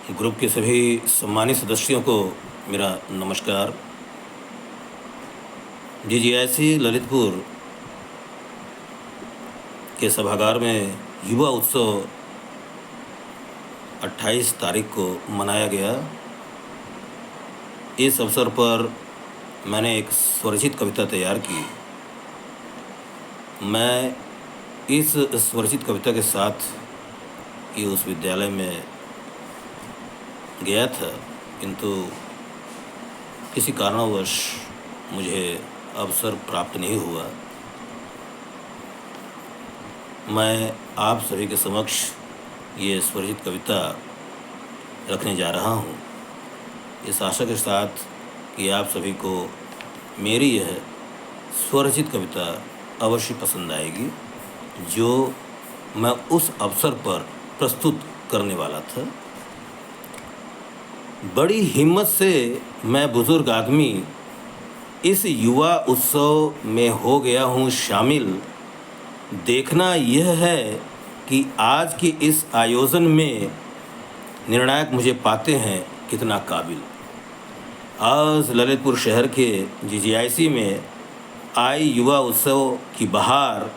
Group के सभी सम्मानित सदस्यों को मेरा नमस्कार। जीजीआईसी ललितपुर के सभागार में युवा उत्सव 28 तारीख को मनाया गया। इस अवसर पर मैंने एक स्वरचित कविता तैयार की। मैं इस स्वरचित कविता के साथ ही उस विद्यालय में गया था, किंतु किसी कारणवश मुझे अवसर प्राप्त नहीं हुआ। मैं आप सभी के समक्ष ये स्वरचित कविता रखने जा रहा हूँ, इस आशा के साथ कि आप सभी को मेरी यह स्वरचित कविता अवश्य पसंद आएगी, जो मैं उस अवसर पर प्रस्तुत करने वाला था। बड़ी हिम्मत से मैं बुजुर्ग आदमी इस युवा उत्सव में हो गया हूँ शामिल। देखना यह है कि आज के इस आयोजन में निर्णायक मुझे पाते हैं कितना काबिल। आज ललितपुर शहर के जीजीआईसी में आई युवा उत्सव की बहार,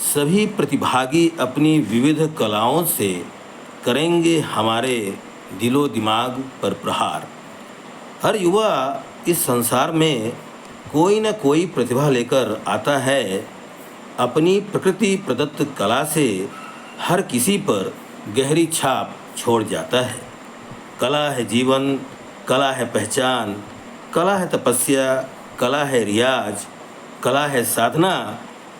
सभी प्रतिभागी अपनी विविध कलाओं से करेंगे हमारे दिलो दिमाग पर प्रहार। हर युवा इस संसार में कोई न कोई प्रतिभा लेकर आता है। अपनी प्रकृति प्रदत्त कला से हर किसी पर गहरी छाप छोड़ जाता है। कला है जीवन, कला है पहचान, कला है तपस्या, कला है रियाज, कला है साधना।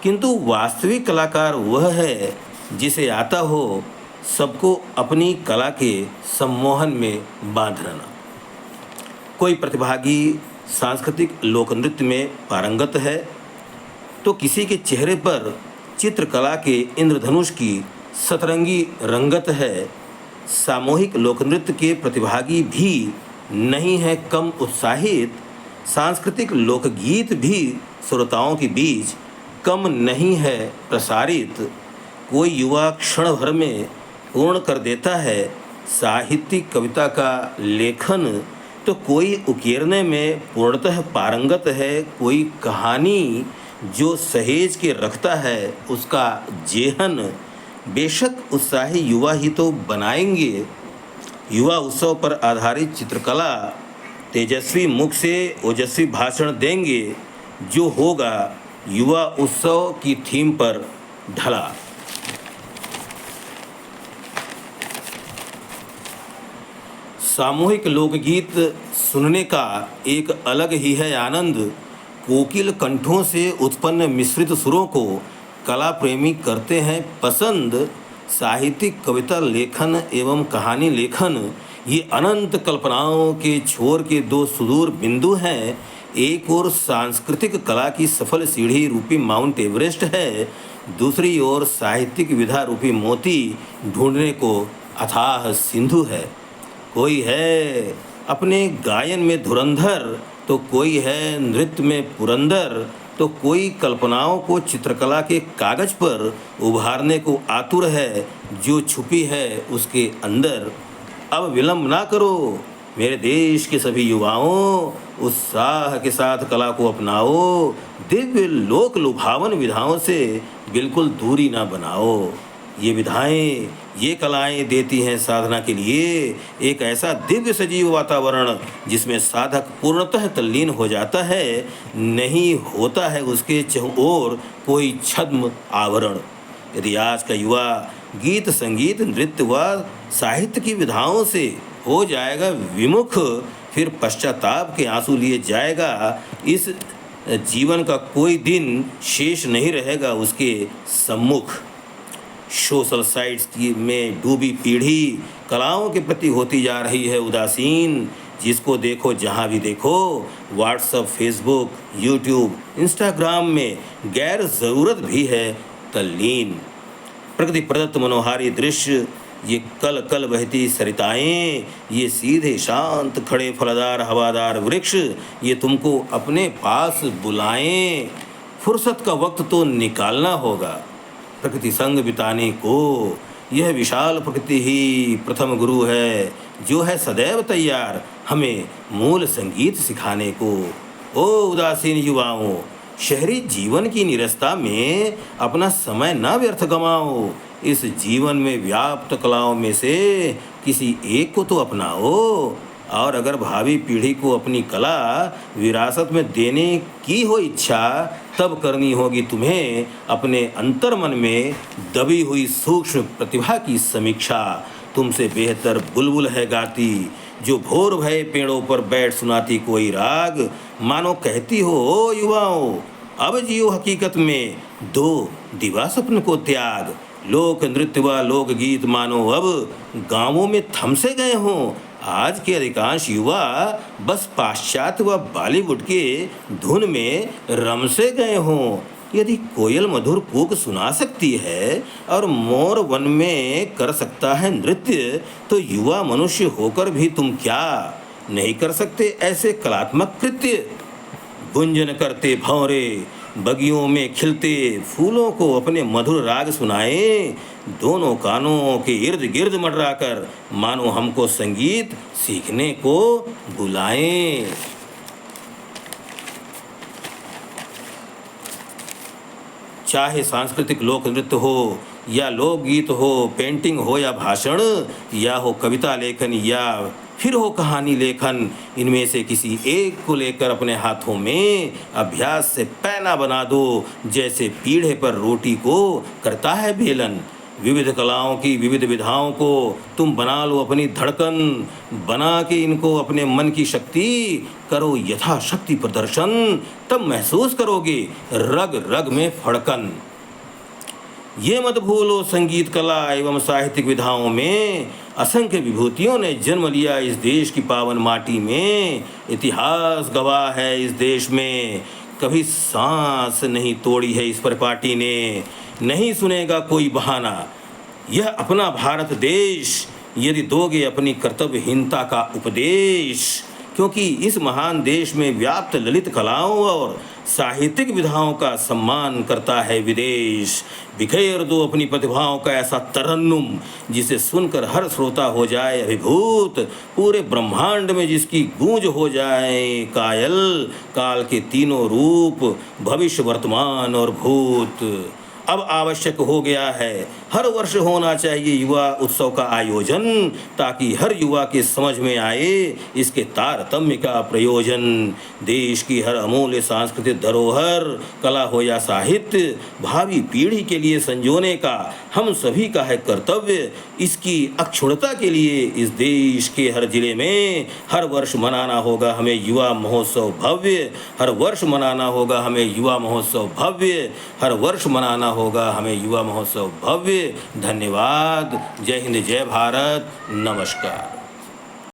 किंतु वास्तविक कलाकार वह है जिसे आता हो सबको अपनी कला के सम्मोहन में बांधना। कोई प्रतिभागी सांस्कृतिक लोक नृत्य में पारंगत है, तो किसी के चेहरे पर चित्रकला के इंद्रधनुष की सतरंगी रंगत है। सामूहिक लोक नृत्य के प्रतिभागी भी नहीं है कम उत्साहित। सांस्कृतिक लोकगीत भी श्रोताओं के बीच कम नहीं है प्रसारित। कोई युवा क्षण भर में पूर्ण कर देता है साहित्यिक कविता का लेखन, तो कोई उकेरने में पूर्णतः पारंगत है। कोई कहानी जो सहेज के रखता है उसका जेहन। बेशक उत्साही युवा ही तो बनाएंगे युवा उत्सव पर आधारित चित्रकला। तेजस्वी मुख से ओजस्वी भाषण देंगे जो होगा युवा उत्सव की थीम पर ढला। सामूहिक लोकगीत सुनने का एक अलग ही है आनंद। कोकिल कंठों से उत्पन्न मिश्रित सुरों को कला प्रेमी करते हैं पसंद। साहित्यिक कविता लेखन एवं कहानी लेखन ये अनंत कल्पनाओं के छोर के दो सुदूर बिंदु हैं। एक ओर सांस्कृतिक कला की सफल सीढ़ी रूपी माउंट एवरेस्ट है, दूसरी ओर साहित्यिक विधा रूपी मोती ढूंढने को अथाह सिंधु है। कोई है अपने गायन में धुरंधर, तो कोई है नृत्य में पुरंदर, तो कोई कल्पनाओं को चित्रकला के कागज पर उभारने को आतुर है जो छुपी है उसके अंदर। अब विलंब ना करो मेरे देश के सभी युवाओं, उत्साह के साथ कला को अपनाओ। दिव्य लोक लुभावन विधाओं से बिल्कुल दूरी ना बनाओ। ये विधाएं, ये कलाएं देती हैं साधना के लिए एक ऐसा दिव्य सजीव वातावरण जिसमें साधक पूर्णतः तल्लीन हो जाता है। नहीं होता है उसके चहुओर कोई छद्म आवरण। यदि आज का युवा गीत संगीत नृत्य व साहित्य की विधाओं से हो जाएगा विमुख, फिर पश्चाताप के आंसू लिए जाएगा। इस जीवन का कोई दिन शेष नहीं रहेगा उसके सम्मुख। सोशल साइट्स में डूबी पीढ़ी कलाओं के प्रति होती जा रही है उदासीन। जिसको देखो जहाँ भी देखो व्हाट्सएप, फेसबुक, यूट्यूब, इंस्टाग्राम में गैर ज़रूरत भी है तल्लीन। प्रकृति प्रदत्त मनोहारी दृश्य, ये कल कल बहती सरिताएं, ये सीधे शांत खड़े फलदार हवादार वृक्ष, ये तुमको अपने पास बुलाएं। फुर्सत का वक्त तो निकालना होगा प्रकृति संग बिताने को। यह विशाल प्रकृति ही प्रथम गुरु है, जो है सदैव तैयार हमें मूल संगीत सिखाने को। ओ उदासीन युवाओं, शहरी जीवन की निरस्ता में अपना समय न व्यर्थ गंवाओ। इस जीवन में व्याप्त कलाओं में से किसी एक को तो अपनाओ, और अगर भावी पीढ़ी को अपनी कला विरासत में देने की हो इच्छा, तब करनी होगी तुम्हें अपने अंतर्मन में दबी हुई सूक्ष्म प्रतिभा की समीक्षा। तुमसे बेहतर बुलबुल है गाती, जो भोर भये पेड़ों पर बैठ सुनाती कोई राग। मानो कहती हो, ओ युवाओं, अब जियो हकीकत में, दो दिवा स्वप्न को त्याग। लोक नृत्य व लोक गीत मानो अब गांवों में थम से गए हों। आज के अधिकांश युवा बस पाश्चात्य व बॉलीवुड के धुन में रम से गए हों। यदि कोयल मधुर कूक सुना सकती है और मोर वन में कर सकता है नृत्य, तो युवा मनुष्य होकर भी तुम क्या नहीं कर सकते ऐसे कलात्मक कृत्य। गुंजन करते भंवरे बगियों में खिलते फूलों को अपने मधुर राग सुनाए। दोनों कानों के इर्द गिर्द मंडराकर मानो हमको संगीत सीखने को बुलाएं। चाहे सांस्कृतिक लोक नृत्य हो या लोकगीत हो, पेंटिंग हो या भाषण, या हो कविता लेखन या फिर हो कहानी लेखन, इनमें से किसी एक को लेकर अपने हाथों में अभ्यास से पैना बना दो, जैसे पीढ़े पर रोटी को करता है बेलन। विविध कलाओं की विविध विधाओं को तुम बना लो अपनी धड़कन, बना के इनको अपने मन की शक्ति करो यथाशक्ति प्रदर्शन। तब महसूस करोगे रग रग में फड़कन। ये मत भूलो, संगीत कला एवं साहित्यिक विधाओं में असंख्य विभूतियों ने जन्म लिया इस देश की पावन माटी में। इतिहास गवाह है इस देश में, कभी सांस नहीं तोड़ी है इस परिपाटी ने। नहीं सुनेगा कोई बहाना, यह अपना भारत देश, यदि दोगे अपनी कर्तव्यहीनता का उपदेश। क्योंकि इस महान देश में व्याप्त ललित कलाओं और साहित्यिक विधाओं का सम्मान करता है विदेश। बिखेर दो अपनी प्रतिभाओं का ऐसा तरन्नुम, जिसे सुनकर हर श्रोता हो जाए अभिभूत। पूरे ब्रह्मांड में जिसकी गूंज हो जाए कायल। काल के तीनों रूप, भविष्य, वर्तमान और भूत। अब आवश्यक हो गया है, हर वर्ष होना चाहिए युवा उत्सव का आयोजन, ताकि हर युवा के समझ में आए इसके तारतम्य का प्रयोजन। देश की हर अमूल्य सांस्कृतिक धरोहर, कला हो या साहित्य, भावी पीढ़ी के लिए संजोने का हम सभी का है कर्तव्य। इसकी अक्षुण्णता के लिए इस देश के हर जिले में हर वर्ष मनाना होगा हमें युवा महोत्सव भव्य। हर वर्ष मनाना होगा हमें युवा महोत्सव भव्य। हर वर्ष मनाना होगा हमें युवा महोत्सव भव्य। धन्यवाद। जय हिंद, जय भारत, नमस्कार।